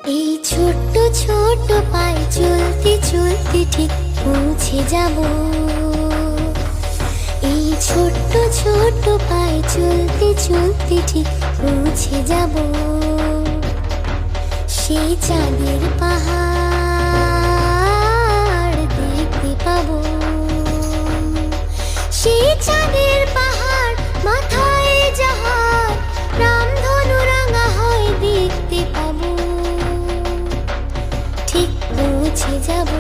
এই ছোট্ট ছোট্ট পায়ে চলতে চলতে ঠিক পৌঁছে যাব। এই ছোট্ট ছোট্ট পায়ে চলতে চলতে ঠিক পৌঁছে যাব সেই চাঁদের পাহাড় দেখতে পাবো। সেই চাঁদের পাহাড় মাথায় যাহার রামধনু রাঙা হয় দেখতে পাবো। ঠিক পৌঁছে যাব।